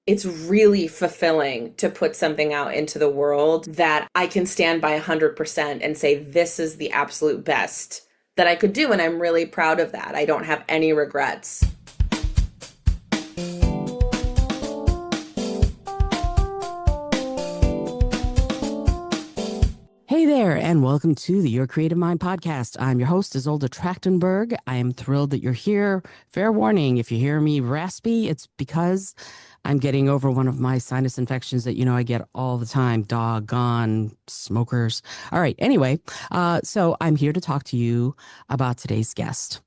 it's really fulfilling to put something out into the world that I can stand by 100% and say, this is the absolute best that I could do. And I'm really proud of that. I don't have any regrets. Hey there, and welcome to the Your Creative Mind podcast. I'm your host, Izolda Trakhtenberg. I am thrilled that you're here. Fair warning, if you hear me raspy, it's because I'm getting over one of my sinus infections that, I get all the time. Doggone smokers. All right, anyway, so I'm here to talk to you about today's guest.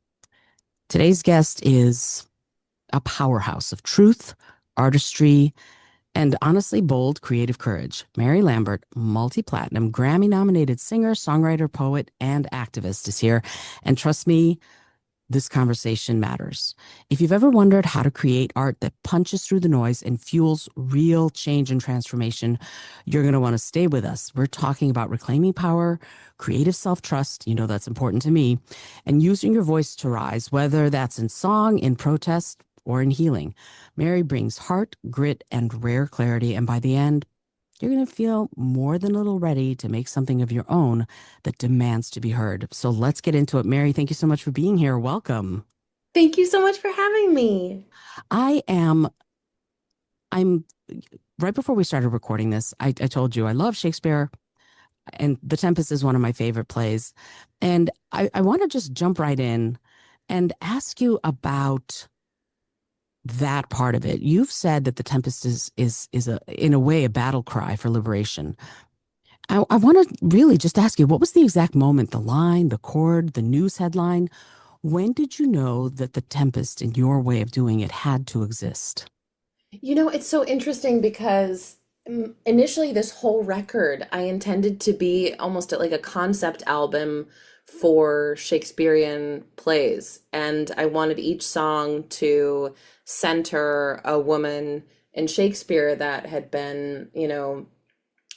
Today's guest is a powerhouse of truth, artistry, and honestly bold creative courage. Mary Lambert, multi-platinum, Grammy-nominated singer, songwriter, poet, and activist is here. And trust me, this conversation matters. If you've ever wondered how to create art that punches through the noise and fuels real change and transformation, you're going to want to stay with us. We're talking about reclaiming power, creative self-trust, that's important to me, and using your voice to rise, whether that's in song, in protest, or in healing. Mary brings heart, grit, and rare clarity, and by the end, you're going to feel more than a little ready to make something of your own that demands to be heard. So let's get into it. Mary, thank you so much for being here. Welcome. Thank you so much for having me. I am, I'm, right before we started recording this, I told you I love Shakespeare, and The Tempest is one of my favorite plays. And I want to just jump right in and ask you about that part of it. You've said that The Tempest is a, in a way, a battle cry for liberation. I want to really just ask you, what was the exact moment, the line, the chord, the news headline? When did you know that The Tempest, in your way of doing it, had to exist? It's so interesting because initially this whole record I intended to be almost like a concept album for Shakespearean plays. And I wanted each song to center a woman in Shakespeare that had been,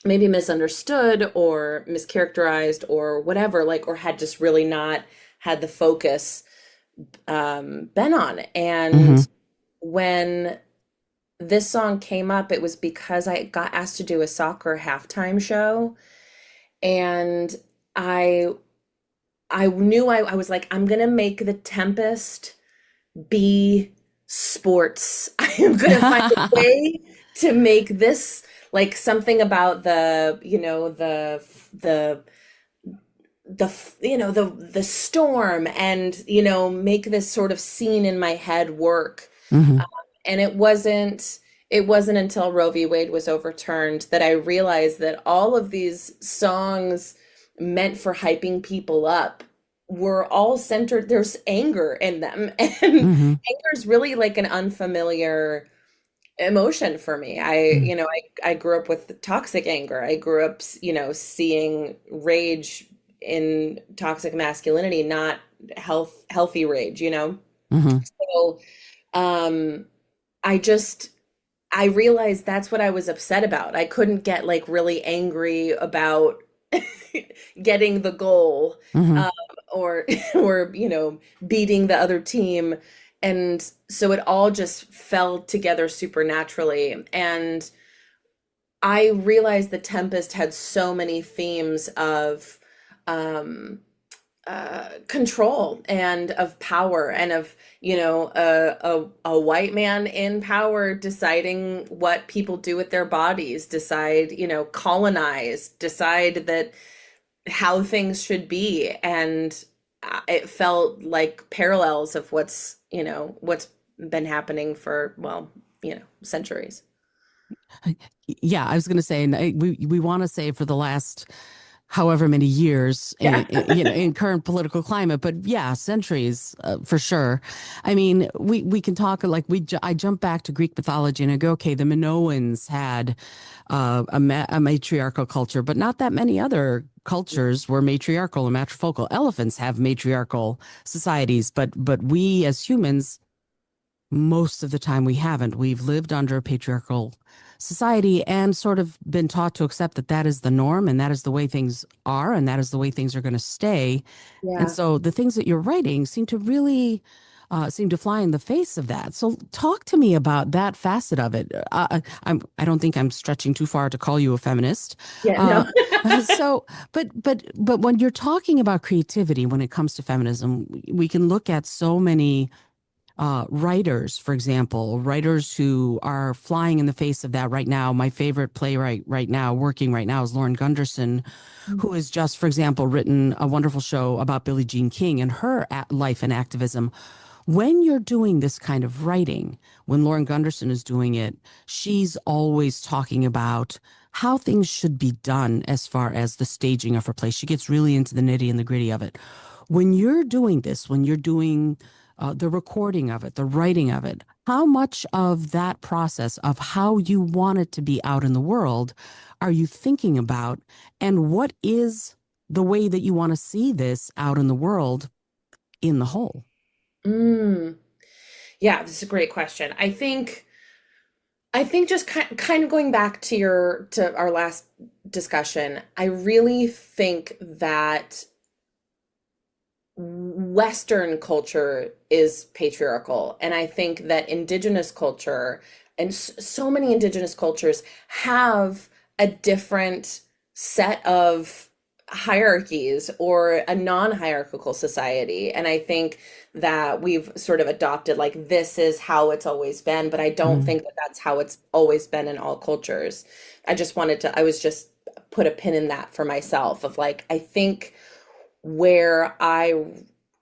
maybe misunderstood or mischaracterized or whatever, like, or had just really not had the focus been on. Hmm. And when this song came up, it was because I got asked to do a soccer halftime show, and I I knew I was like, I'm gonna make The Tempest be sports. I am gonna find a way to make this like something about the storm, and make this sort of scene in my head work. Hmm. And it wasn't until Roe v. Wade was overturned that I realized that all of these songs meant for hyping people up were all centered. There's anger in them, and Hmm. anger is really like an unfamiliar emotion for me. I grew up with toxic anger. I grew up, seeing rage in toxic masculinity, not healthy rage. Hmm. So, um, I just I realized that's what I was upset about. I couldn't get like really angry about getting the goal, Hmm. um, or or beating the other team, and so it all just fell together supernaturally. And I realized The Tempest had so many themes of um, control and of power, and of a white man in power deciding what people do with their bodies, decide, colonize, decide that how things should be. And it felt like parallels of what's been happening for, well, centuries. Yeah, I was going to say, and we want to say for the last however many years Yeah. in current political climate, but yeah, centuries for sure. I mean, we can talk like I jump back to Greek mythology and I go, okay, the Minoans had a matriarchal culture, but not that many other cultures were matriarchal and matrifocal. Elephants have matriarchal societies, but we as humans, most of the time we haven't. We've lived under a patriarchal society and sort of been taught to accept that that is the norm and that is the way things are and that is the way things are going to stay. And Yeah. so the things that you're writing seem to really seem to fly in the face of that. So talk to me about that facet of it. I don't think I'm stretching too far to call you a feminist. Yeah, Uh, no. but when you're talking about creativity, when it comes to feminism, we can look at so many writers, for example, writers who are flying in the face of that right now. My favorite playwright right now, working right now, is Lauren Gunderson, who has just, for example, written a wonderful show about Billie Jean King and her life and activism. When you're doing this kind of writing, when Lauren Gunderson is doing it, she's always talking about how things should be done as far as the staging of her play. She gets really into the nitty and the gritty of it. When you're doing this, when you're doing the recording of it, the writing of it, how much of that process of how you want it to be out in the world are you thinking about? And what is the way that you want to see this out in the world in the whole? Mm, yeah, this is a great question. I think just kind of going back to our last discussion, I really think that Western culture is patriarchal, and I think that indigenous culture and so many indigenous cultures have a different set of hierarchies or a non-hierarchical society. And I think that we've sort of adopted like this is how it's always been, but I don't Mm, think that that's how it's always been in all cultures. I was just put a pin in that for myself of like, I think where I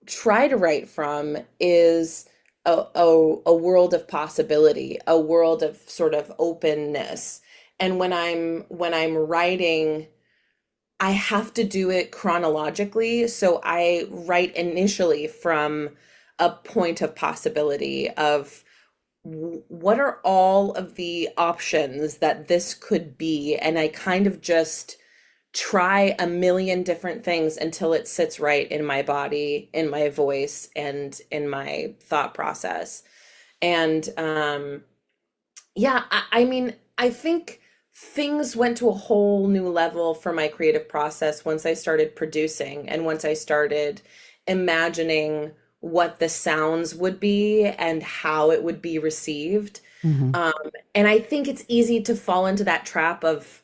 try to write from is a world of possibility, a world of sort of openness. And when I'm writing, I have to do it chronologically. So I write initially from a point of possibility of what are all of the options that this could be, and I kind of just try a million different things until it sits right in my body, in my voice, and in my thought process. And yeah, I mean, I think things went to a whole new level for my creative process once I started producing and once I started imagining what the sounds would be and how it would be received. hmm Um, and I think it's easy to fall into that trap of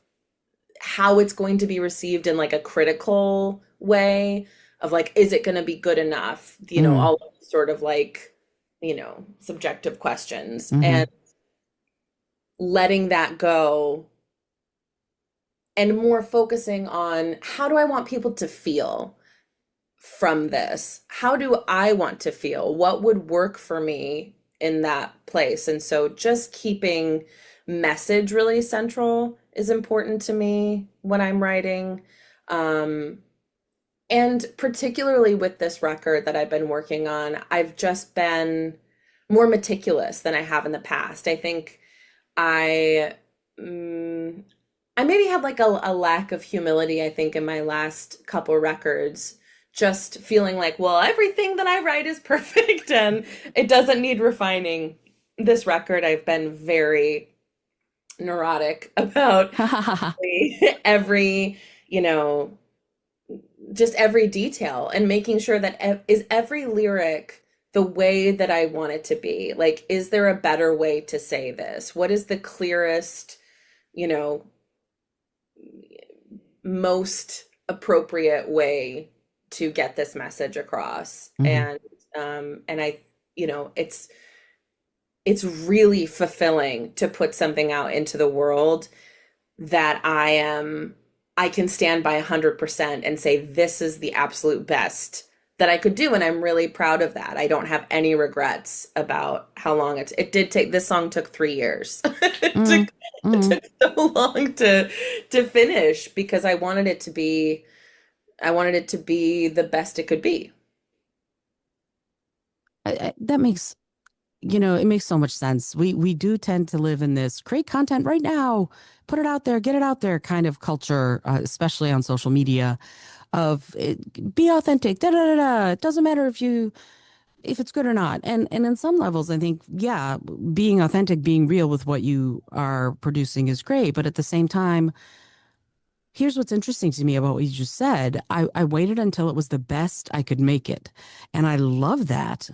how it's going to be received in like a critical way of like, is it going to be good enough? mm, All of these sort of like, subjective questions hmm and letting that go and more focusing on how do I want people to feel from this? How do I want to feel? What would work for me in that place? And so just keeping message really central is important to me when I'm writing. Um, and particularly with this record that I've been working on, I've just been more meticulous than I have in the past. I think I mm, I maybe had like a lack of humility, I think, in my last couple records, just feeling like, well, everything that I write is perfect and it doesn't need refining. This record, I've been very neurotic about every, you know, just every detail and making sure that is every lyric the way that I want it to be. Like, is there a better way to say this? What is the clearest, you know, most appropriate way to get this message across? hmm And I, it's really fulfilling to put something out into the world that I can stand by 100% and say this is the absolute best that I could do, and I'm really proud of that. I don't have any regrets about how long it did take. This song took 3 years. mm It mm took so long to finish because I wanted it to be the best it could be. That makes, it makes so much sense. We do tend to live in this create content right now, put it out there, get it out there kind of culture, especially on social media of be authentic, da da da da. It doesn't matter if it's good or not. And in some levels, I think, yeah, being authentic, being real with what you are producing is great. But at the same time, here's what's interesting to me about what you just said. I waited until it was the best I could make it. And I love that.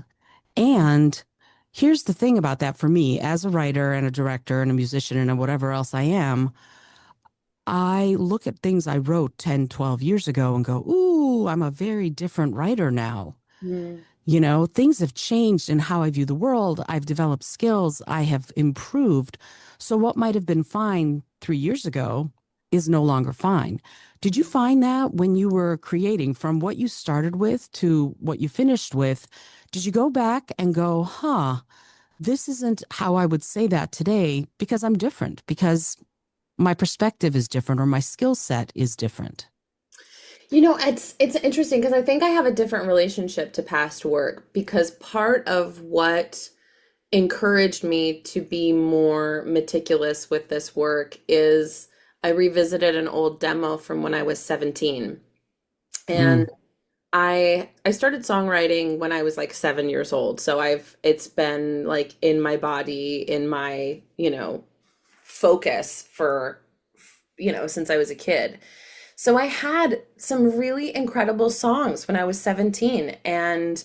And here's the thing about that for me as a writer and a director and a musician and whatever else I am, I look at things I wrote 10, 12 years ago and go, ooh, I'm a very different writer now. Mm. You know, things have changed in how I view the world. I've developed skills. I have improved. So what might have been fine 3 years ago is no longer fine. Did you find that when you were creating from what you started with to what you finished with? Did you go back and go, huh, this isn't how I would say that today because I'm different, because my perspective is different or my skill set is different? It's interesting because I think I have a different relationship to past work because part of what encouraged me to be more meticulous with this work is I revisited an old demo from when I was 17. Mm, And I started songwriting when I was like 7 years old. So it's been like in my body, in my, focus for, since I was a kid. So I had some really incredible songs when I was 17, and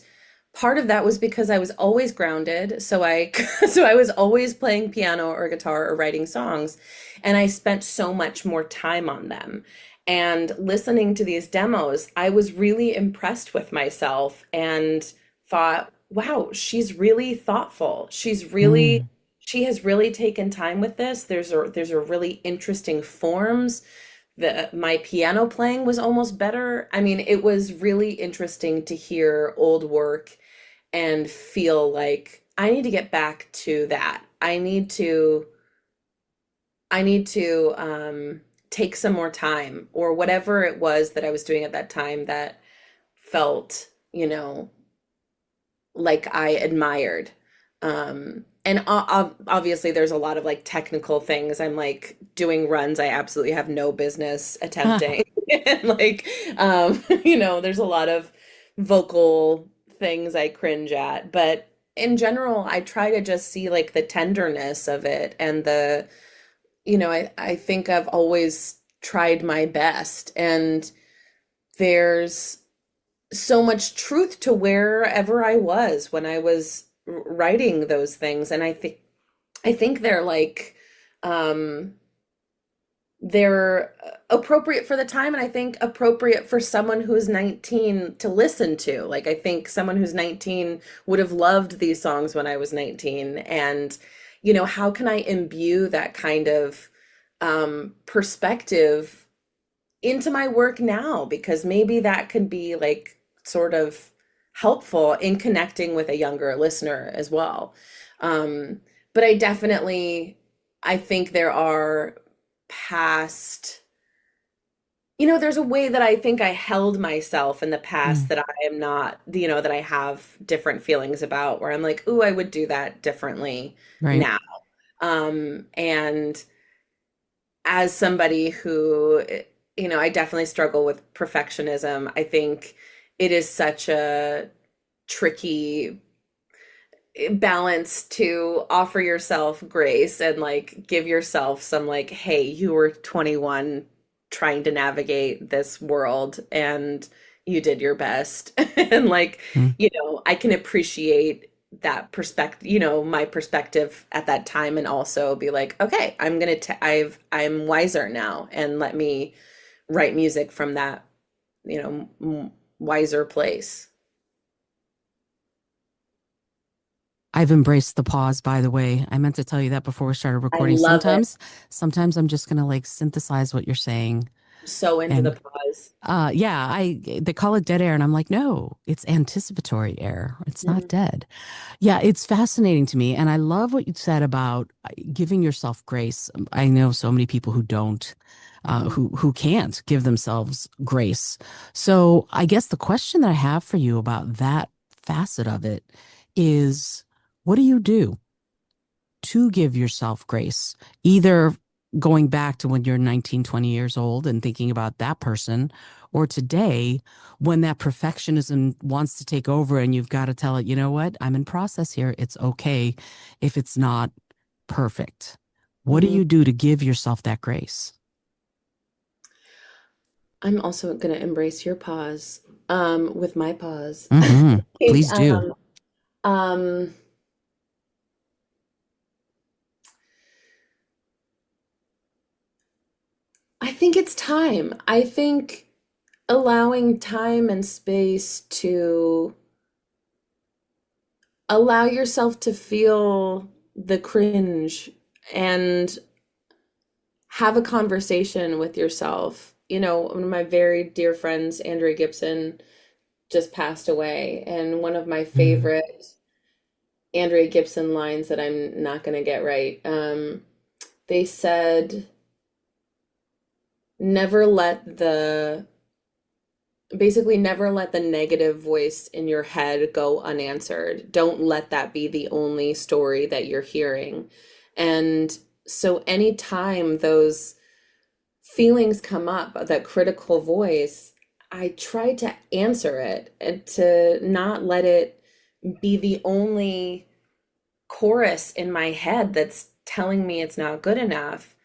part of that was because I was always grounded. So I so I was always playing piano or guitar or writing songs, and I spent so much more time on them. And listening to these demos, I was really impressed with myself and thought, wow, she's really thoughtful. mm, She has really taken time with this. There's a really interesting forms. My piano playing was almost better. I mean, it was really interesting to hear old work and feel like I need to get back to that. I need to take some more time or whatever it was that I was doing at that time that felt, like I admired. And obviously there's a lot of like technical things. I'm like doing runs I absolutely have no business attempting. And like there's a lot of vocal things I cringe at, but in general, I try to just see like the tenderness of it and I think I've always tried my best, and there's so much truth to wherever I was when I was writing those things. And I think um they're appropriate for the time, and I think appropriate for someone who's 19 to listen to. Like I think someone who's 19 would have loved these songs when I was 19, and how can I imbue that kind of perspective into my work now, because maybe that could be like sort of helpful in connecting with a younger listener as well. Um, but I think there are past, there's a way that I think I held myself in the past mm, that I am not, that I have different feelings about, where I'm like, ooh, I would do that differently right. now. And as somebody who, I definitely struggle with perfectionism. I think it is such a tricky balance to offer yourself grace and like give yourself some like, hey, you were 21 trying to navigate this world and you did your best. And like, Mm. I can appreciate that perspective, my perspective at that time, and also be like, okay, I'm wiser now, and let me write music from that, wiser place. I've embraced the pause, by the way. I meant to tell you that before we started I recording. love it. Sometimes I'm just gonna like synthesize what you're saying. So into the And pause. yeah, they call it dead air, and I'm like, no, it's anticipatory air. It's not Mhm. dead. Yeah, it's fascinating to me. And I love what you said about giving yourself grace. I know so many people who don't, Mhm. who can't give themselves grace. So I guess the question that I have for you about that facet of it is, what do you do to give yourself grace? Either going back to when you're 19, 20 years old and thinking about that person, or today when that perfectionism wants to take over and you've got to tell it, you know what, I'm in process here. It's okay if it's not perfect. What do Mhm. you do to give yourself that grace? I'm also going to embrace your pause with my pause. Hmm. I think, Please do. Um, I think it's time. I think allowing time and space to allow yourself to feel the cringe and have a conversation with yourself. You know, one of my very dear friends, Andrea Gibson, just passed away, and one of my Mm. favorite Andrea Gibson lines that I'm not going to get right. They said, never let the basically never let the negative voice in your head go unanswered. Don't let that be the only story that you're hearing. And so anytime those feelings come up, that critical voice, I try to answer it and to not let it be the only chorus in my head that's telling me it's not good enough.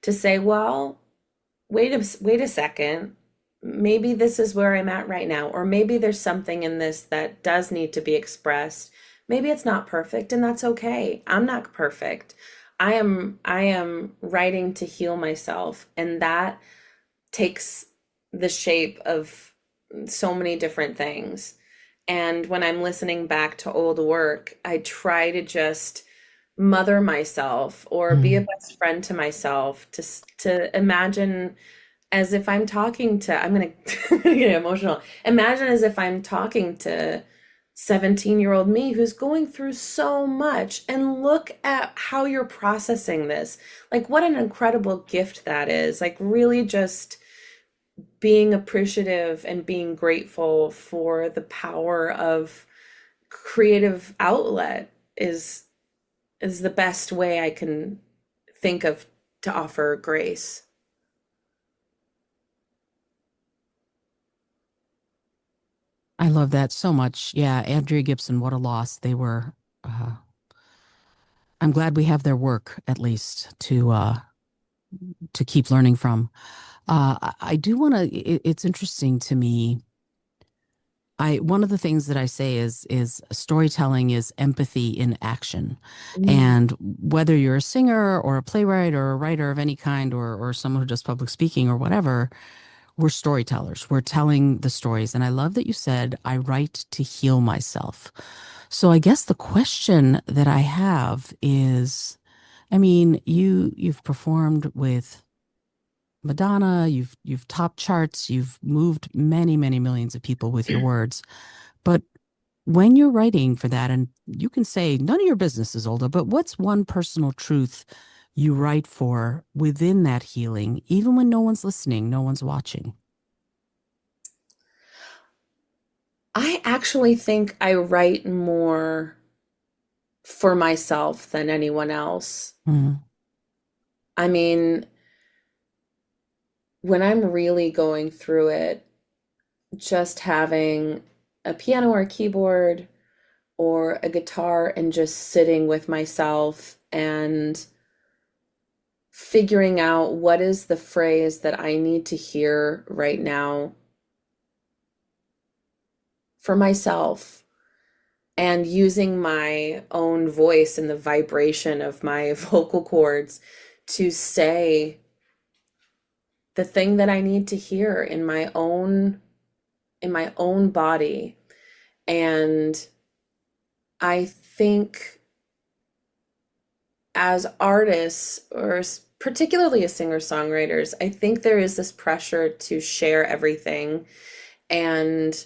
To say, well, wait a second. Maybe this is where I'm at right now, or maybe there's something in this that does need to be expressed. Maybe it's not perfect, and that's okay. I'm not perfect. I am writing to heal myself, and that takes the shape of so many different things. And when I'm listening back to old work, I try to just mother myself or be a Mm. best friend to myself, to imagine as if I'm talking to, I'm gonna, I'm gonna get emotional. Imagine as if I'm talking to 17-year-old me who's going through so much, and look at how you're processing this. Like, what an incredible gift that is. Like, really just being appreciative and being grateful for the power of creative outlet is the best way I can think of to offer grace. I love that so much. Yeah, Andrea Gibson, what a loss. They were, I'm glad we have their work at least to keep learning from. I do want to, it's interesting to me. One of the things that I say is storytelling is empathy in action. Mm. And whether you're a singer or a playwright or a writer of any kind, or someone who does public speaking or whatever, we're storytellers. We're telling the stories. And I love that you said, I write to heal myself. So I guess the question that I have is, I mean, you've performed with Madonna, you've topped charts, you've moved many, many millions of people with your words. But when you're writing for that, and you can say none of your business is older, but what's one personal truth you write for within that healing, even when no one's listening, no one's watching? I actually think I write more for myself than anyone else. Mm. I mean, when I'm really going through it, just having a piano or a keyboard or a guitar and just sitting with myself and figuring out what is the phrase that I need to hear right now for myself, and using my own voice and the vibration of my vocal cords to say the thing that I need to hear in my own body. And I think as artists, or particularly as singer-songwriters, I think there is this pressure to share everything and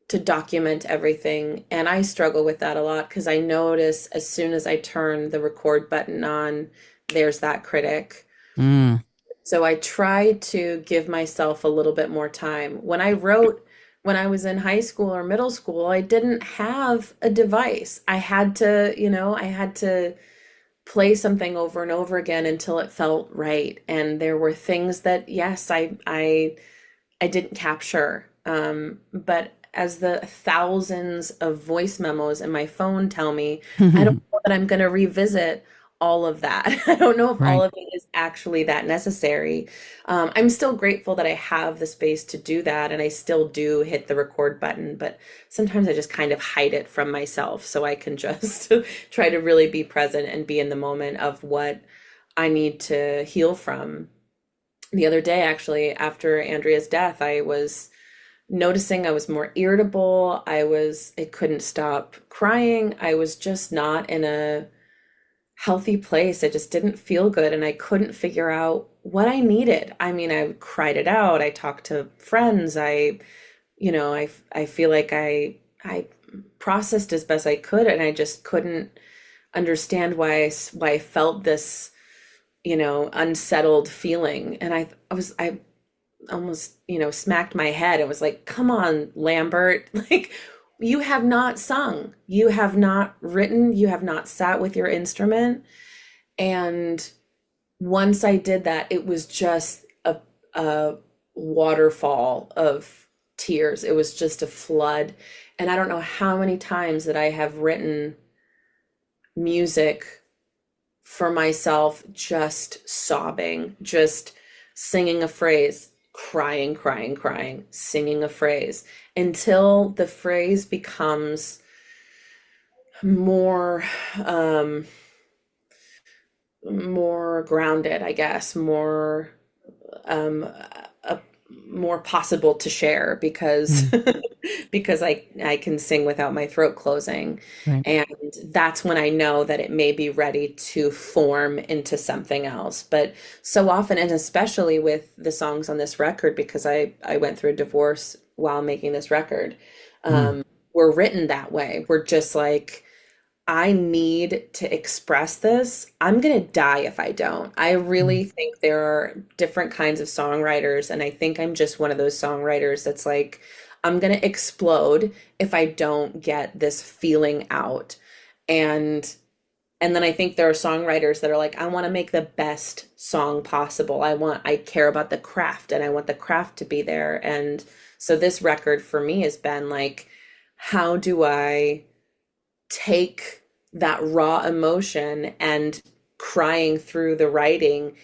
to document everything. And I struggle with that a lot because I notice as soon as I turn the record button on, there's that critic. Mm. So I try to give myself a little bit more time. When I wrote, when I was in high school or middle school, I didn't have a device. I had to, I had to play something over and over again until it felt right. And there were things that, yes, I didn't capture. But as the thousands of voice memos in my phone tell me, I don't know that I'm going to revisit all of that. I don't know if all Right. of it is actually that necessary. I'm still grateful that I have the space to do that, and I still do hit the record button, but sometimes I just kind of hide it from myself so I can just try to really be present and be in the moment of what I need to heal from. The other day, actually, after Andrea's death, I was noticing I was more irritable. I couldn't stop crying. I was just not in a healthy place. I just didn't feel good and I couldn't figure out what I needed. I mean, I cried it out. I talked to friends. I feel like I processed as best I could and I just couldn't understand why I felt this, unsettled feeling. And I almost, smacked my head. It was like, come on, Lambert. Like, you have not sung, you have not written, you have not sat with your instrument. And once I did that, it was just a waterfall of tears. It was just a flood. And I don't know how many times that I have written music for myself, just sobbing, just singing a phrase, crying, crying, crying, singing a phrase until the phrase becomes more um more grounded, I guess, um uh, more possible to share because Mm, because I can sing without my throat closing. right. And that's when I know that it may be ready to form into something else. But so often, and especially with the songs on this record, because I went through a divorce while making this record, Mm, were written that way. We're just like, I need to express this. I'm gonna die if I don't. I mm, really think there are different kinds of songwriters, and I think I'm just one of those songwriters that's like, I'm gonna explode if I don't get this feeling out. And and then I think there are songwriters that are like, I want to make the best song possible. I care about the craft and I want the craft to be there. And so this record for me has been like, how do I take that raw emotion and crying through the writing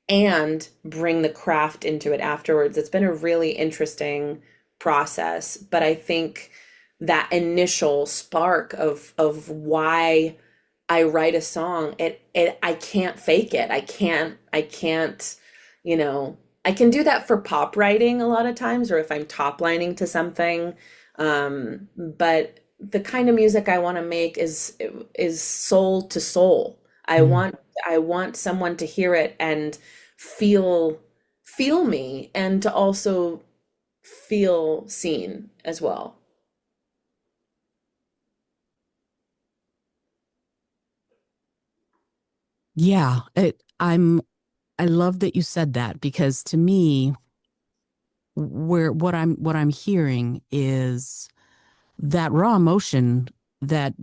and bring the craft into it afterwards? It's been a really interesting process, but I think that initial spark of why I write a song, it I can't fake it. I can't, I can do that for pop writing a lot of times or if I'm top lining to something. But the kind of music I want to make is soul to soul. I mm. want I want someone to hear it and feel feel me and to also feel seen as well. Yeah, I love that you said that because to me, where what I'm hearing is that raw emotion that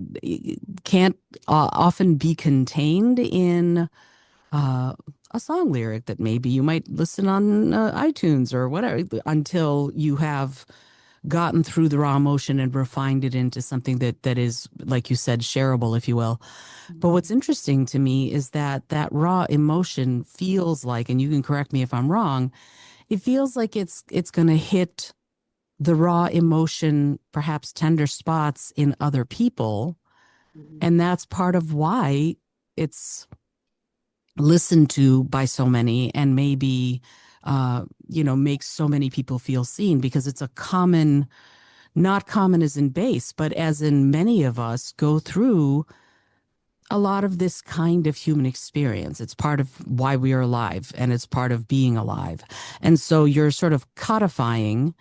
can't often be contained in uh, a song lyric that maybe you might listen on iTunes or whatever until you have gotten through the raw emotion and refined it into something that is, like you said, shareable, if you will. But what's Mhm. interesting to me is that that raw emotion feels like, and you can correct me if I'm wrong, it feels like it's going to hit the raw emotion, perhaps tender spots in other people. Mhm. And that's part of why it's listened to by so many and maybe, makes so many people feel seen because it's a common, not common as in base, but as in many of us go through a lot of this kind of human experience. It's part of why we are alive and it's part of being alive. And so you're sort of codifying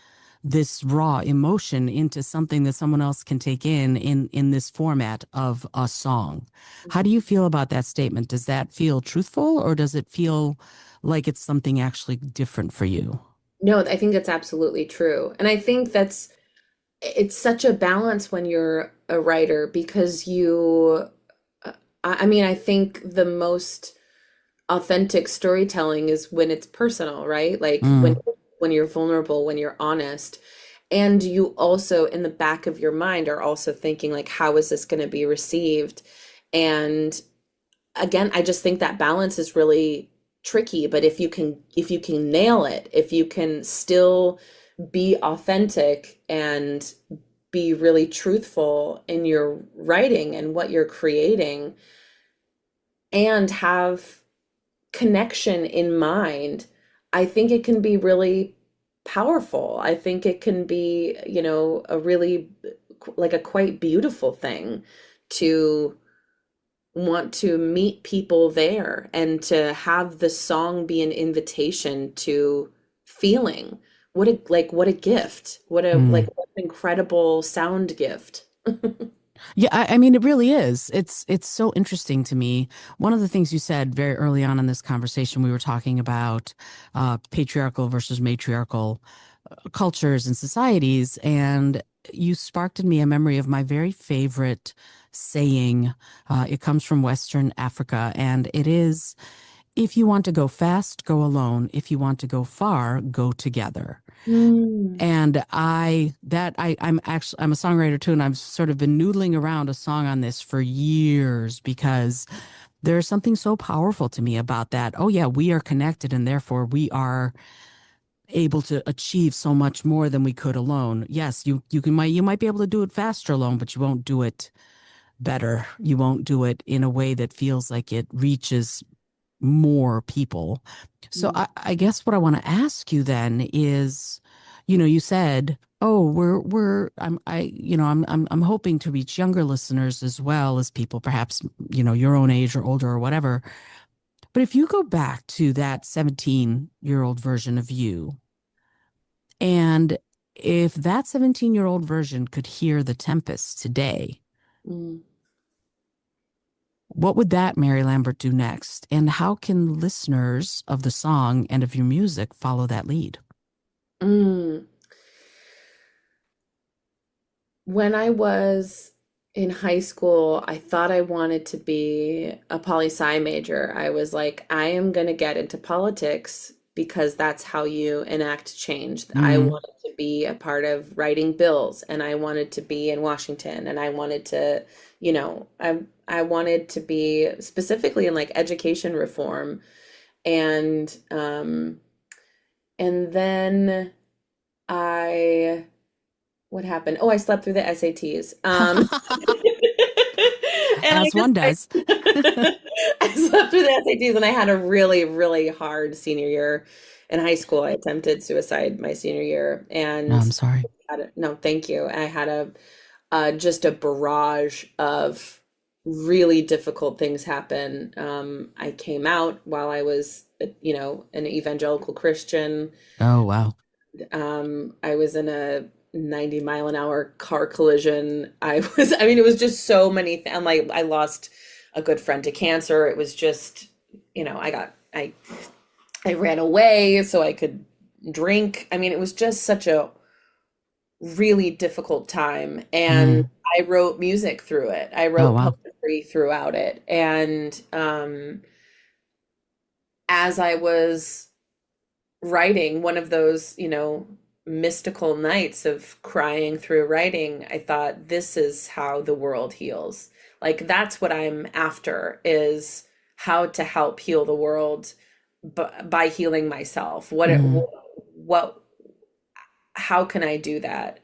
this raw emotion into something that someone else can take in this format of a song. How do you feel about that statement? Does that feel truthful or does it feel like it's something actually different for you? No, I think that's absolutely true. And I think it's such a balance when you're a writer because I mean, I think the most authentic storytelling is when it's personal, right? Like Mm, when you're vulnerable, when you're honest. And you also in the back of your mind are also thinking like, how is this going to be received? And again, I just think that balance is really tricky, but if you can nail it, if you can still be authentic and be really truthful in your writing and what you're creating and have connection in mind, I think it can be really powerful. I think it can be, a really like a quite beautiful thing to want to meet people there and to have the song be an invitation to feeling. What a gift. Mm. What an incredible sound gift. Yeah, I mean, it really is. It's so interesting to me. One of the things you said very early on in this conversation, we were talking about patriarchal versus matriarchal cultures and societies, and you sparked in me a memory of my very favorite saying. It comes from Western Africa, and it is, "If you want to go fast, go alone. If you want to go far, go together." Mm, And I'm a songwriter too, and I've sort of been noodling around a song on this for years because there's something so powerful to me about that. Oh yeah, we are connected, and therefore we are able to achieve so much more than we could alone. Yes, you might be able to do it faster alone, but you won't do it better. You won't do it in a way that feels like it reaches more people. So mm, I guess what I want to ask you then is, you said, "Oh, I'm hoping to reach younger listeners as well as people perhaps, your own age or older or whatever." But if you go back to that 17-year-old version of you, and if that 17-year-old version could hear The Tempest today, mm, what would that Mary Lambert do next? And how can listeners of the song and of your music follow that lead? mm. When I was in high school, I thought I wanted to be a poli sci major. I was like, I am going to get into politics because that's how you enact change. I Mm, wanted to be a part of writing bills, and I wanted to be in Washington, and I wanted to, I wanted to be specifically in like education reform. And and then I what happened? Oh, I slept through the SATs. And I as just one does. I slept through the SATs, and I had a really, really hard senior year in high school. I attempted suicide my senior year, No, and I'm sorry. no, thank you. I had just a barrage of really difficult things happen. I came out while I was, an evangelical Christian. Oh, wow. I was in a 90-mile-an-hour car collision. I mean, it was just so many things. Like, I lost a good friend to cancer. It was just, I ran away so I could drink. I mean, it was just such a really difficult time. And Mm. I wrote music through it. I Oh, wrote wow. poetry throughout it. And as I was writing one of those, mystical nights of crying through writing, I thought, this is how the world heals. Like, that's what I'm after, is how to help heal the world by healing myself. Mm. What, how can I do that?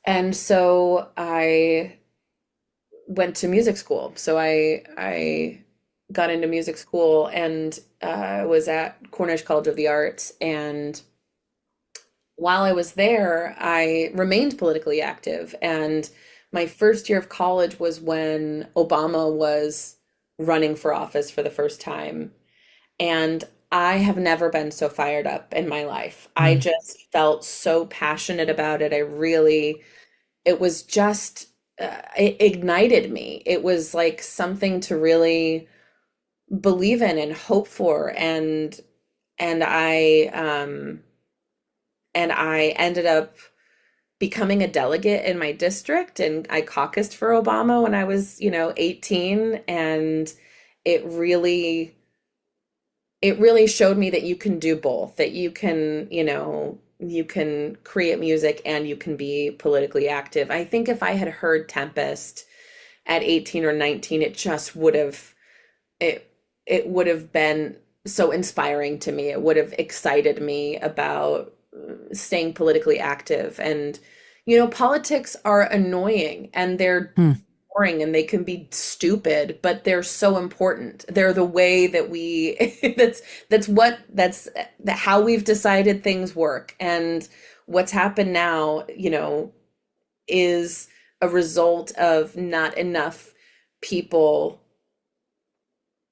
And so I went to music school. So I got into music school, and was at Cornish College of the Arts. And while I was there, I remained politically active. And my first year of college was when Obama was running for office for the first time. And I have never been so fired up in my life. I Mm. just felt so passionate about it. It was just, it ignited me. It was like something to really believe in and hope for. And I ended up becoming a delegate in my district, and I caucused for Obama when I was, 18. And it really it really showed me that you can do both, that you can create music and you can be politically active. I think if I had heard Tempest at 18 or 19, it just would have it it would have been so inspiring to me. It would have excited me about staying politically active. And politics are annoying and they're Hmm. boring and they can be stupid, but they're so important. They're the way that we that's how we've decided things work. And what's happened now, is a result of not enough people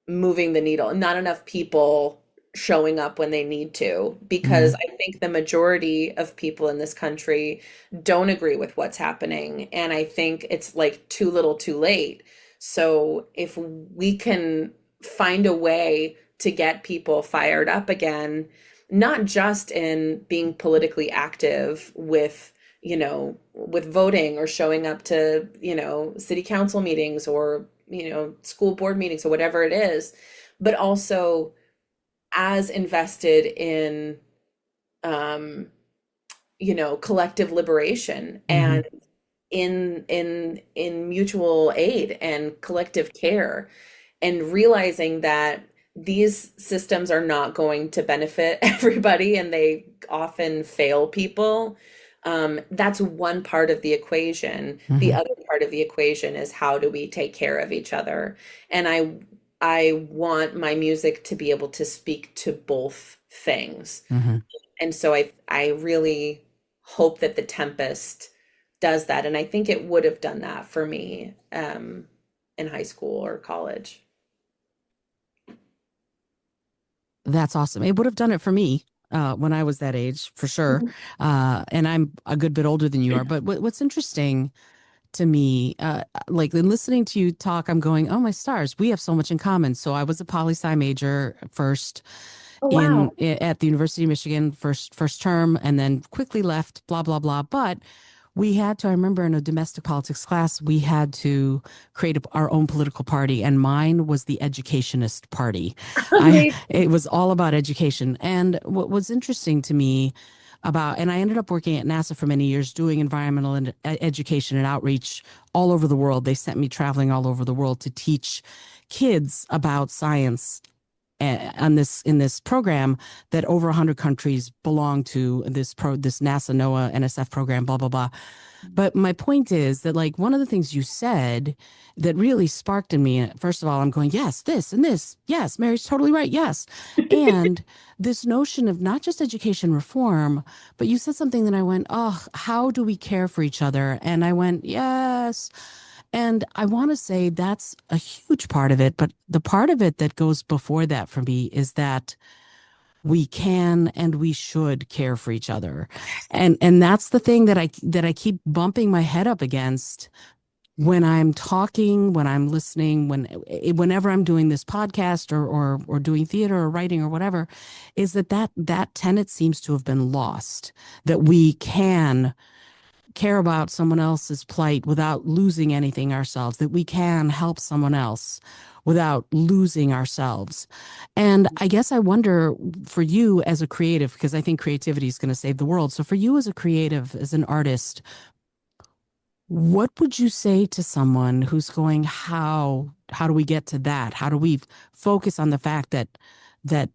moving the needle, not enough people showing up when they need to, because Hmm. I think the majority of people in this country don't agree with what's happening. And I think it's like too little too late. So if we can find a way to get people fired up again, not just in being politically active with voting or showing up to, city council meetings or school board meetings or whatever it is, but also as invested in um, collective liberation Hmm. and in mutual aid and collective care, and realizing that these systems are not going to benefit everybody and they often fail people. That's one part of the equation. The Hmm. other part of the equation is how do we take care of each other? And I want my music to be able to speak to both things. Hmm. And so I really hope that The Tempest does that. And I think it would have done that for me in high school or college. That's awesome. It would have done it for me when I was that age, for sure. Mhm. And I'm a good bit older than you are. But what's interesting to me, like in listening to you talk, I'm going, oh my stars, we have so much in common. So I was a poli sci major first Oh, wow. at the University of Michigan first term, and then quickly left. Blah blah blah. But we had to. I remember in a domestic politics class, we had to create our own political party, and mine was the Educationist Party. Amazing. It was all about education, and what was interesting to me and I ended up working at NASA for many years doing environmental and education and outreach all over the world. They sent me traveling all over the world to teach kids about science on this in this program that over 100 countries belong to this NASA NOAA NSF program, blah blah blah. But my point is that, like, one of the things you said that really sparked in me, first of all, I'm going, yes, this and this. Yes, Mary's totally right. Yes. And this notion of not just education reform, but you said something that I went, oh, how do we care for each other? And I went, yes. And I want to say that's a huge part of it. But the part of it that goes before that for me is that we can and we should care for each other. And that's the thing that I keep bumping my head up against when I'm talking, when I'm listening, whenever I'm doing this podcast or doing theater or writing or whatever, is that tenet seems to have been lost, that we can care about someone else's plight without losing anything ourselves, that we can help someone else without losing ourselves. And I guess I wonder, for you as a creative, because I think creativity is going to save the world. So for you as a creative, as an artist, what would you say to someone who's going, how do we get to that? How do we focus on the fact that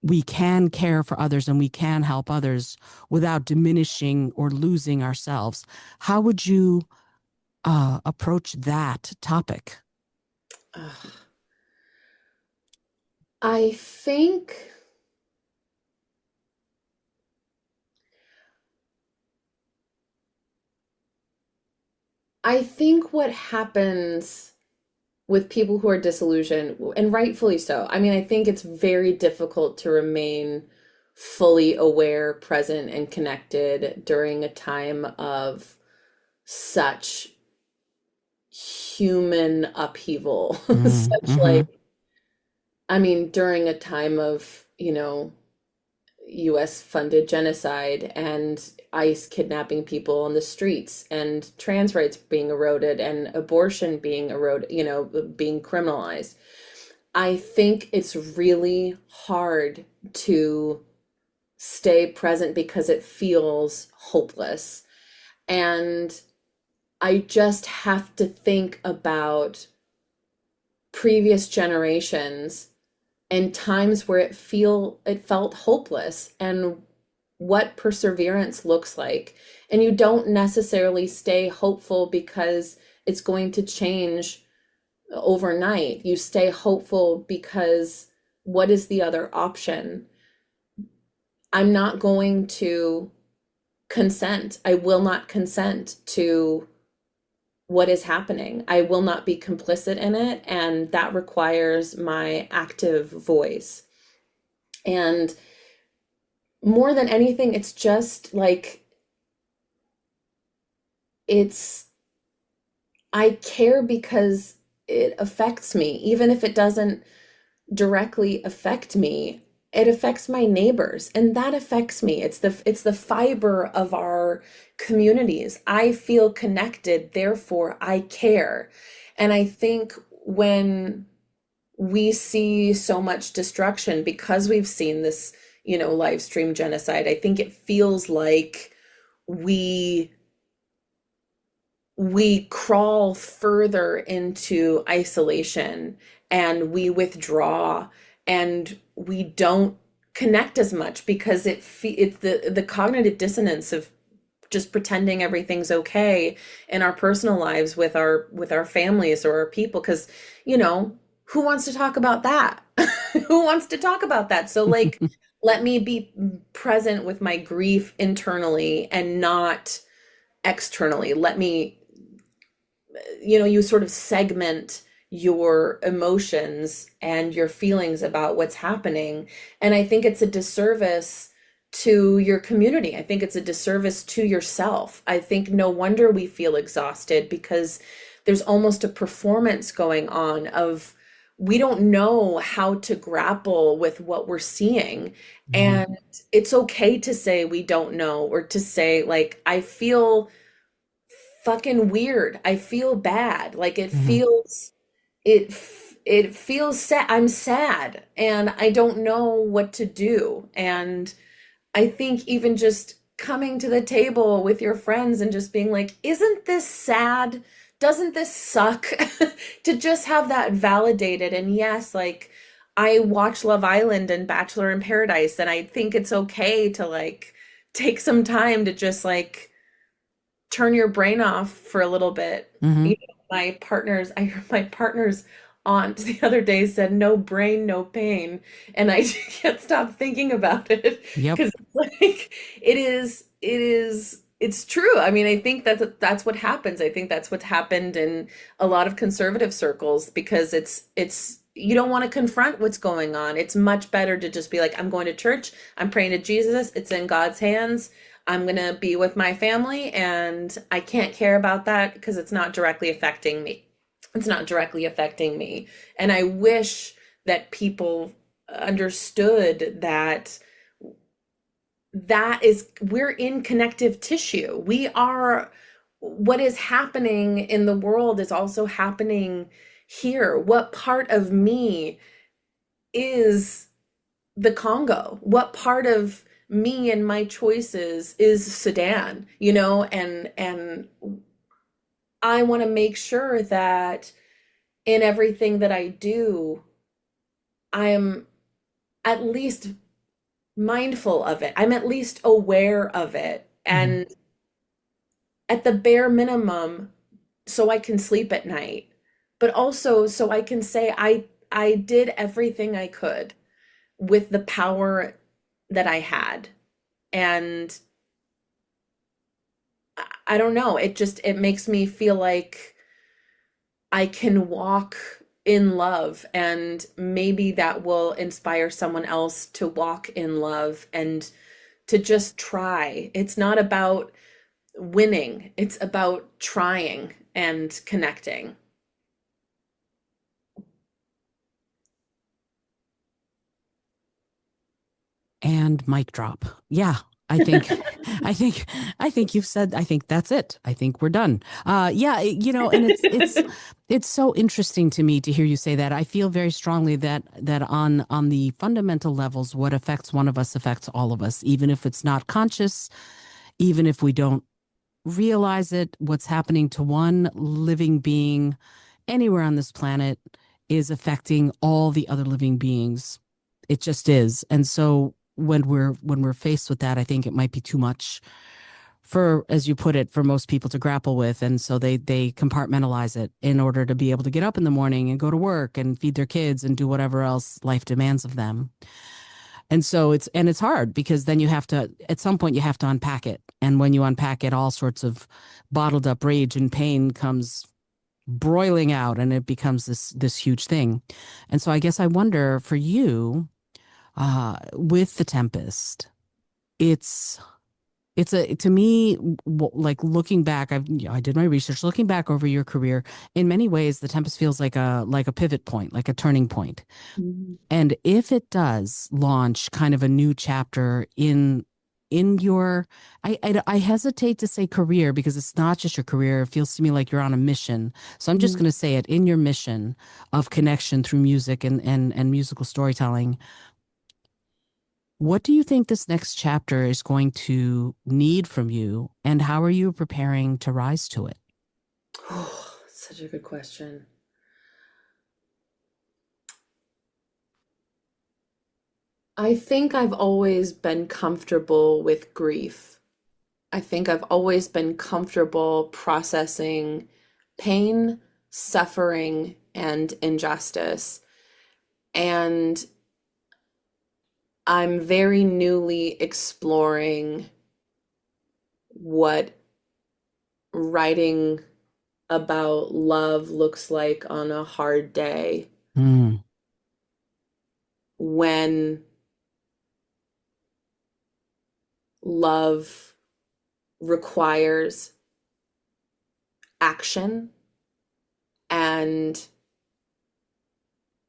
we can care for others and we can help others without diminishing or losing ourselves? How would you approach that topic? Ugh. I think I think what happens with people who are disillusioned, and rightfully so. I mean, I think it's very difficult to remain fully aware, present, and connected during a time of such human upheaval. Such Mm-hmm. like, I mean, during a time of, US funded genocide and ICE kidnapping people on the streets and trans rights being eroded and abortion being eroded, being criminalized. I think it's really hard to stay present because it feels hopeless. And I just have to think about previous generations and times where it felt hopeless and what perseverance looks like. And you don't necessarily stay hopeful because it's going to change overnight. You stay hopeful because what is the other option? I'm not going to consent. I will not consent to what is happening. I will not be complicit in it, and that requires my active voice. And more than anything, it's just like it's I care because it affects me, even if it doesn't directly affect me. It affects my neighbors, and that affects me. It's the fiber of our communities. I feel connected, therefore I care. And I think when we see so much destruction because we've seen this, live stream genocide, I think it feels like we we crawl further into isolation and we withdraw and we don't connect as much because it's the cognitive dissonance of just pretending everything's okay in our personal lives with our families or our people, because who wants to talk about that? Who wants to talk about that? So like, let me be present with my grief internally and not externally. Let me, you sort of segment your emotions and your feelings about what's happening. And I think it's a disservice to your community. I think it's a disservice to yourself. I think no wonder we feel exhausted because there's almost a performance going on of we don't know how to grapple with what we're seeing. Mhm. And it's okay to say we don't know, or to say like, I feel fucking weird. I feel bad. Like Mhm. it feels sad. I'm sad and I don't know what to do. And I think even just coming to the table with your friends and just being like, isn't this sad? Doesn't this suck? To just have that validated. And yes, like I watch Love Island and Bachelor in Paradise, and I think it's okay to like take some time to just like turn your brain off for a little bit. Mhm. I heard my partner's aunt the other day said, "No brain, no pain," and I can't stop thinking about it Yep. because it's like it's true. I mean, I think that's what happens. I think that's what's happened in a lot of conservative circles because it's you don't want to confront what's going on. It's much better to just be like, I'm going to church, I'm praying to Jesus, it's in God's hands. I'm gonna be with my family and I can't care about that because it's not directly affecting me. It's not directly affecting me. And I wish that people understood that we're in connective tissue. We are, what is happening in the world is also happening here. What part of me is the Congo? What part of me and my choices is Sudan? And I want to make sure that in everything that I do, I am at least mindful of it. I'm at least aware of it. Mhm. And at the bare minimum, so I can sleep at night, but also so I can say I did everything I could with the power that I had. And I don't know, it makes me feel like I can walk in love, and maybe that will inspire someone else to walk in love and to just try. It's not about winning, it's about trying and connecting. And mic drop. Yeah, I think, I think, I think you've said. I think that's it. I think we're done. Yeah, and it's so interesting to me to hear you say that. I feel very strongly that on the fundamental levels, what affects one of us affects all of us, even if it's not conscious, even if we don't realize it. What's happening to one living being anywhere on this planet is affecting all the other living beings. It just is. And so when we're faced with that, I think it might be too much for, as you put it, for most people to grapple with. And so they compartmentalize it in order to be able to get up in the morning and go to work and feed their kids and do whatever else life demands of them. And so it's hard because then you have to, at some point you have to unpack it. And when you unpack it, all sorts of bottled up rage and pain comes broiling out, and it becomes this huge thing. And so I guess I wonder for you, with The Tempest, it's to me, like looking back, I did my research, looking back over your career. In many ways, The Tempest feels like a pivot point, like a turning point. Mhm. And if it does launch kind of a new chapter in your, I hesitate to say career because it's not just your career. It feels to me like you're on a mission. So I'm just Mhm. going to say it, in your mission of connection through music and musical storytelling. What do you think this next chapter is going to need from you, and how are you preparing to rise to it? Oh, such a good question. I think I've always been comfortable with grief. I think I've always been comfortable processing pain, suffering, and injustice. And I'm very newly exploring what writing about love looks like on a hard day Mm, when love requires action and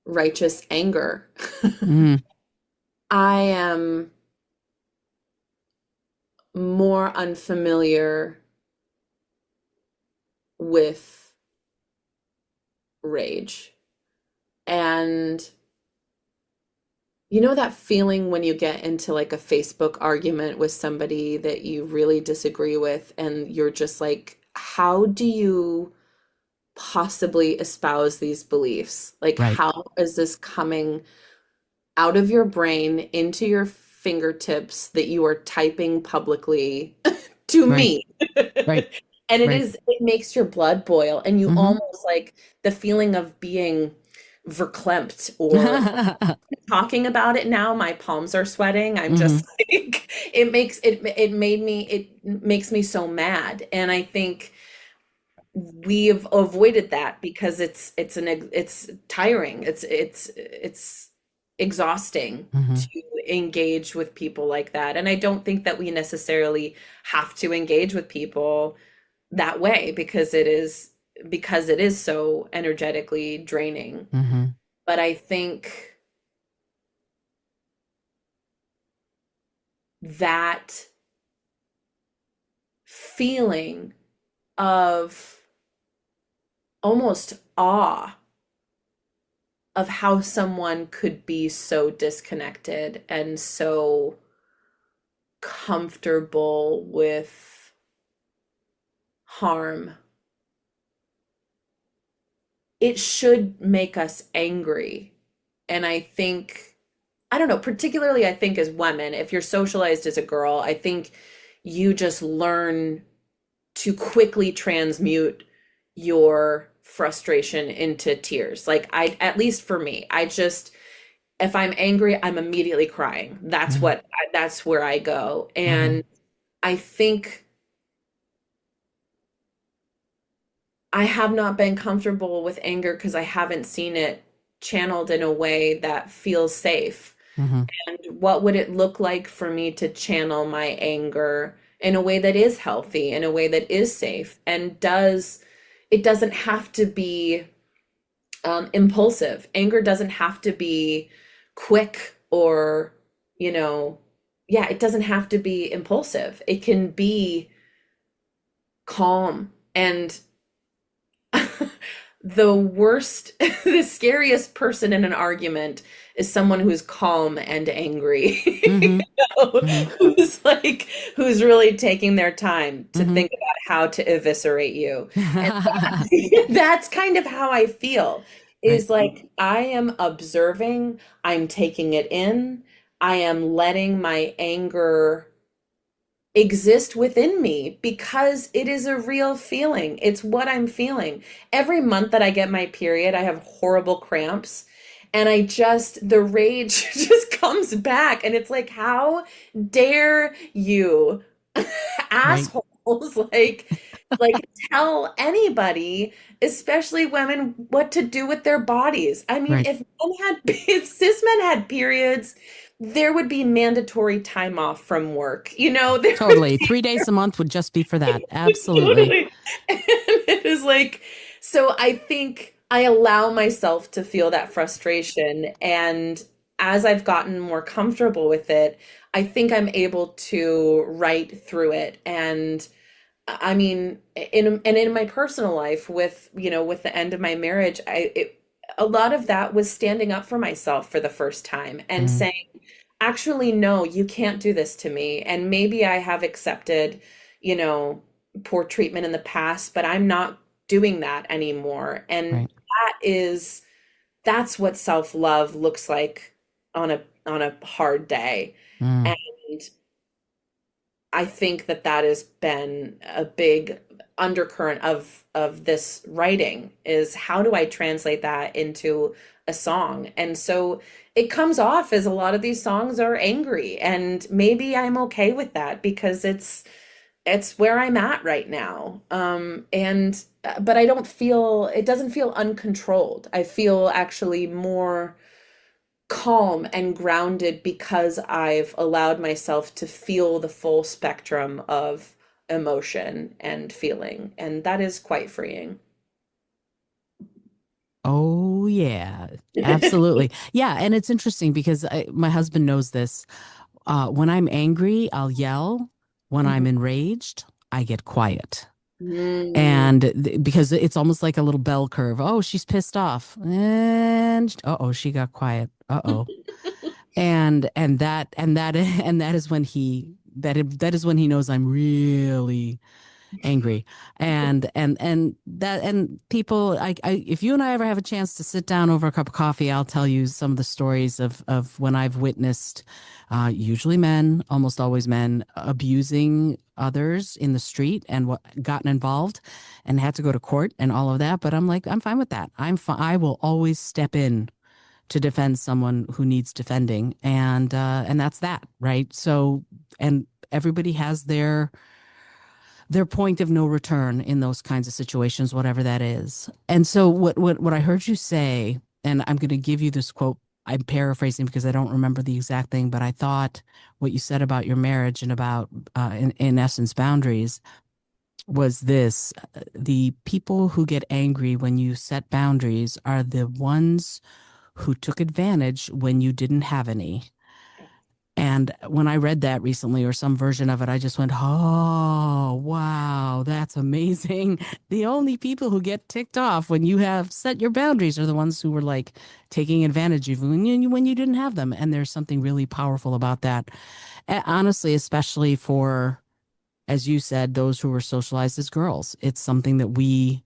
righteous anger. mm, I am more unfamiliar with rage. And you know that feeling when you get into like a Facebook argument with somebody that you really disagree with, and you're just like, how do you possibly espouse these beliefs? Like, right, how is this coming out of your brain into your fingertips that you are typing publicly to right, me? right, And right. it makes your blood boil, and you Mm-hmm. almost like the feeling of being verklempt or talking about it now, my palms are sweating. I'm Mm-hmm. just like, it makes me so mad. And I think we've avoided that because it's tiring. It's exhausting Mm-hmm. to engage with people like that. And I don't think that we necessarily have to engage with people that way because it is so energetically draining. Mm-hmm. But I think that feeling of almost awe of how someone could be so disconnected and so comfortable with harm, it should make us angry. And I think, I don't know, particularly I think as women, if you're socialized as a girl, I think you just learn to quickly transmute your frustration into tears. Like at least for me, I just, if I'm angry, I'm immediately crying. Mm-hmm. That's where I go. Mm-hmm. And I think I have not been comfortable with anger because I haven't seen it channeled in a way that feels safe. Mm-hmm. And what would it look like for me to channel my anger in a way that is healthy, in a way that is safe, and it doesn't have to be impulsive. Anger doesn't have to be quick or, you know, yeah, it doesn't have to be impulsive. It can be calm. And the worst, the scariest person in an argument is someone who's calm and angry. Mm-hmm. Mm-hmm. Who's like, who's really taking their time to Mm-hmm. think about how to eviscerate you. And that's kind of how I feel. right, is like I am observing, I'm taking it in, I am letting my anger exist within me because it is a real feeling. It's what I'm feeling. Every month that I get my period, I have horrible cramps. And the rage just comes back. And it's like, how dare you, right, assholes, like tell anybody, especially women, what to do with their bodies. I mean, right. if cis men had periods, there would be mandatory time off from work. There would Totally. 3 days a month would just be for that. be Absolutely. totally. And it is like, so I think I allow myself to feel that frustration. And as I've gotten more comfortable with it, I think I'm able to write through it. And I mean, in my personal life, with the end of my marriage, a lot of that was standing up for myself for the first time and Mm, saying, actually, no, you can't do this to me. And maybe I have accepted, you know, poor treatment in the past, but I'm not doing that anymore. And right. that's what self-love looks like on a hard day. Mm. And I think that has been a big undercurrent of this writing is how do I translate that into a song? And so it comes off as a lot of these songs are angry, and maybe I'm okay with that because it's where I'm at right now. And but I don't feel it doesn't feel uncontrolled. I feel actually more calm and grounded because I've allowed myself to feel the full spectrum of emotion and feeling, and that is quite freeing. Oh, yeah. Absolutely. Yeah. And it's interesting because my husband knows this. When I'm angry, I'll yell. When I'm Mhm. enraged, I get quiet. Mm. And because it's almost like a little bell curve. Oh, she's pissed off. And uh-oh, she got quiet. Uh-oh. And that and that is when that is when he knows I'm really angry. And people, I if you and I ever have a chance to sit down over a cup of coffee, I'll tell you some of the stories of when I've witnessed usually men, almost always men, abusing others in the street and what gotten involved and had to go to court and all of that. But I'm like, I'm fine with that. I will always step in to defend someone who needs defending, and that's that, right? So, and everybody has their point of no return in those kinds of situations, whatever that is. And so, what I heard you say, and I'm going to give you this quote. I'm paraphrasing because I don't remember the exact thing, but I thought what you said about your marriage and about, in essence, boundaries was this: the people who get angry when you set boundaries are the ones who took advantage when you didn't have any. And when I read that recently, or some version of it, I just went, oh, wow, that's amazing. The only people who get ticked off when you have set your boundaries are the ones who were like taking advantage of you when you didn't have them. And there's something really powerful about that. Honestly, especially for, as you said, those who were socialized as girls. It's something that we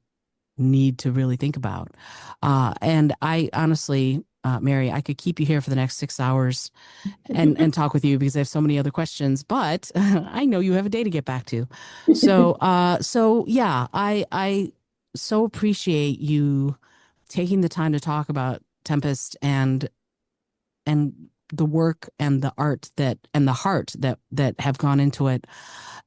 need to really think about. And I honestly, Mary, I could keep you here for the next 6 hours and talk with you because I have so many other questions, but I know you have a day to get back to. So yeah, I so appreciate you taking the time to talk about Tempest and the work and the art that and the heart that have gone into it.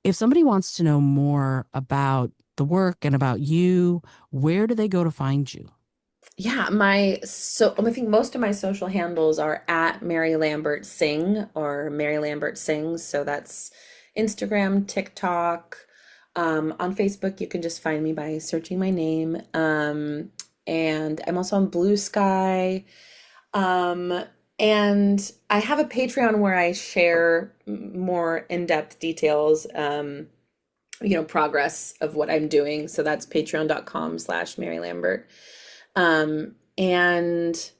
If somebody wants to know more about the work and about you, where do they go to find you? Yeah, I think most of my social handles are at Mary Lambert Sing or Mary Lambert Sings. So that's Instagram, TikTok. On Facebook, you can just find me by searching my name. And I'm also on Blue Sky. Um, and I have a Patreon where I share more in-depth details, progress of what I'm doing. So that's patreon.com/Mary Lambert. And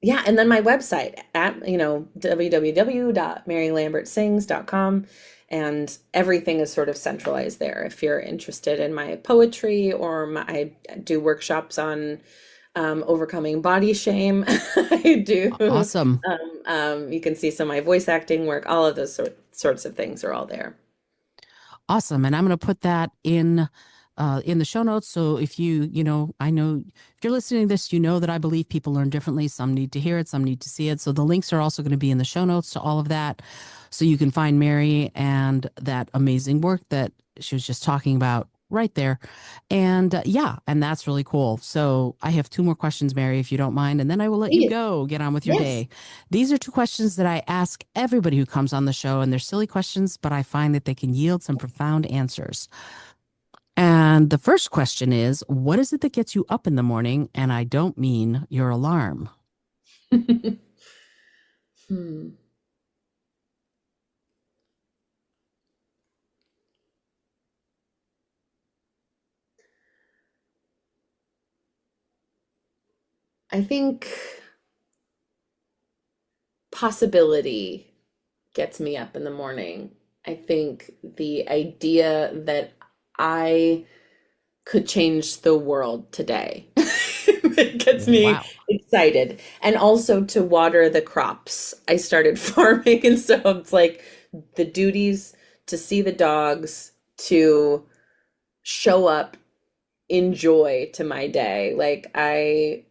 yeah, and then my website at, www.marylambertsings.com. And everything is sort of centralized there. If you're interested in my poetry or I do workshops on overcoming body shame. I do. Awesome. You can see some of my voice acting work. All of those sorts of things are all there. Awesome. And I'm going to put that in the show notes. So if I know if you're listening to this, you know that I believe people learn differently. Some need to hear it, some need to see it. So the links are also going to be in the show notes to all of that. So you can find Mary and that amazing work that she was just talking about right there. And yeah, and that's really cool. So I have two more questions, Mary, if you don't mind, and then I will let you Please. go, get on with your Yes. day. These are two questions that I ask everybody who comes on the show, and they're silly questions, but I find that they can yield some profound answers. And the first question is, what is it that gets you up in the morning? And I don't mean your alarm. Hmm. I think possibility gets me up in the morning. I think the idea that I could change the world today. It gets me Wow. excited. And also to water the crops. I started farming, and so it's like the duties to see the dogs, to show up in joy to my day. Like I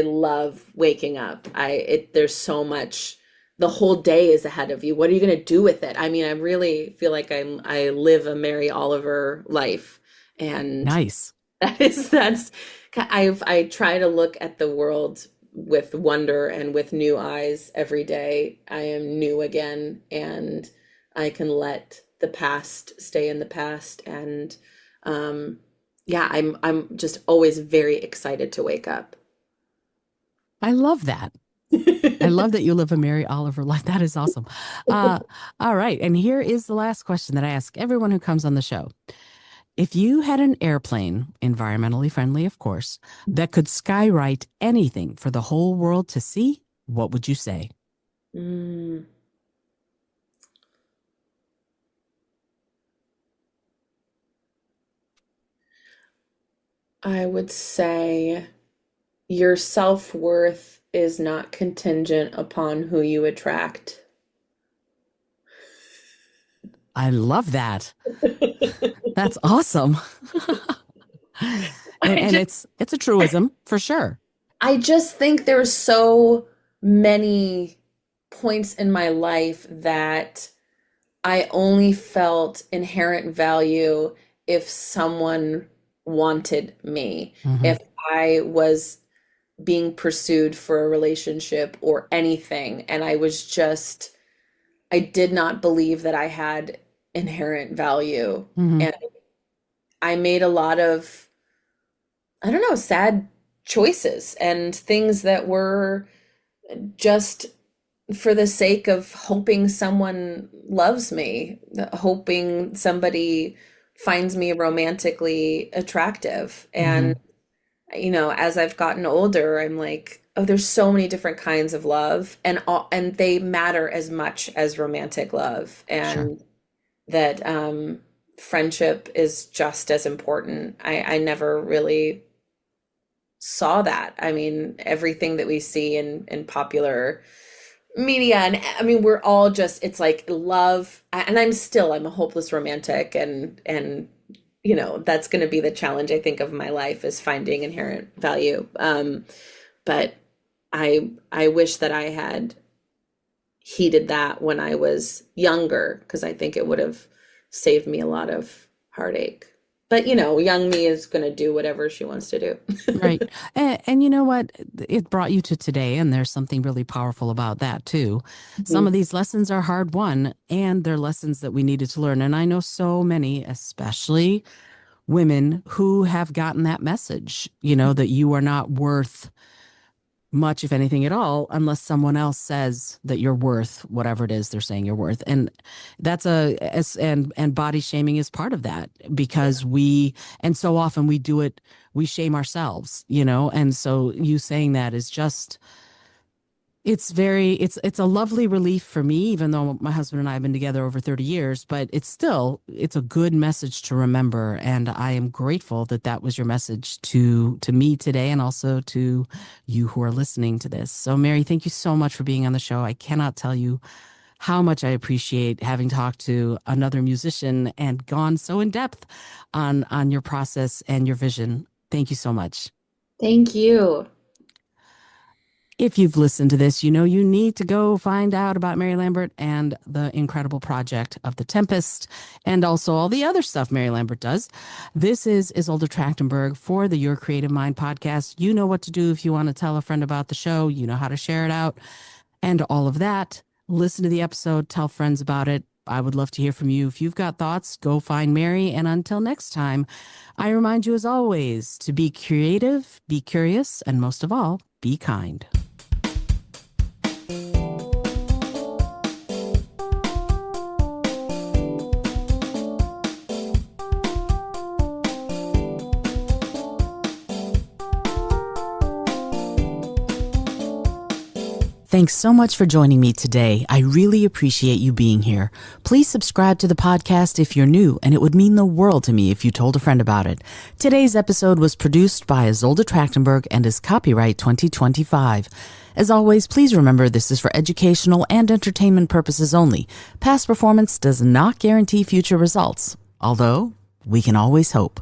love waking up. There's so much, the whole day is ahead of you. What are you going to do with it? I mean, I really feel like I live a Mary Oliver life. And Nice. I try to look at the world with wonder and with new eyes every day. I am new again, and I can let the past stay in the past. And um, yeah, I'm just always very excited to wake up. I love that. I love that you live a Mary Oliver life. That is awesome. Uh, all right. And here is the last question that I ask everyone who comes on the show. If you had an airplane, environmentally friendly, of course, that could skywrite anything for the whole world to see, what would you say? Mm, I would say your self-worth is not contingent upon who you attract. I love that. That's awesome. And I and just it's a truism for sure. I just think there's so many points in my life that I only felt inherent value if someone wanted me, Hmm. if I was being pursued for a relationship or anything, and I did not believe that I had inherent value. Hmm. And I made a lot of, I don't know, sad choices and things that were just for the sake of hoping someone loves me, hoping somebody finds me romantically attractive. And, Hmm. as I've gotten older, I'm like, oh, there's so many different kinds of love, and they matter as much as romantic love. Sure. And that friendship is just as important. I never really saw that. I mean, everything that we see in popular media, and I mean, we're all just, it's like love, and I'm a hopeless romantic, and that's going to be the challenge, I think, of my life, is finding inherent value. But I wish that I had heeded that when I was younger, because I think it would have saved me a lot of heartache. But young me is going to do whatever she wants to do. Right. And you know what? It brought you to today, and there's something really powerful about that too. Some of Mhm. these lessons are hard won, and they're lessons that we needed to learn. And I know so many, especially women, who have gotten that message, that you are not worth much, if anything at all, unless someone else says that you're worth whatever it is they're saying you're worth. And that's and body shaming is part of that, because and so often we do it, we shame ourselves, and so you saying that is just It's a lovely relief for me, even though my husband and I have been together over 30 years, but it's a good message to remember. And I am grateful that that was your message to me today, and also to you who are listening to this. So Mary, thank you so much for being on the show. I cannot tell you how much I appreciate having talked to another musician and gone so in depth on your process and your vision. Thank you so much. Thank you. If you've listened to this, you know you need to go find out about Mary Lambert and the incredible project of The Tempest, and also all the other stuff Mary Lambert does. This is Izolda Trakhtenberg for the Your Creative Mind podcast. You know what to do if you want to tell a friend about the show. You know how to share it out and all of that. Listen to the episode, tell friends about it. I would love to hear from you. If you've got thoughts, go find Mary. And until next time, I remind you as always to be creative, be curious, and most of all, be kind. Thanks so much for joining me today. I really appreciate you being here. Please subscribe to the podcast if you're new, and it would mean the world to me if you told a friend about it. Today's episode was produced by Izolda Trakhtenberg and is copyright 2025. As always, please remember this is for educational and entertainment purposes only. Past performance does not guarantee future results, although we can always hope.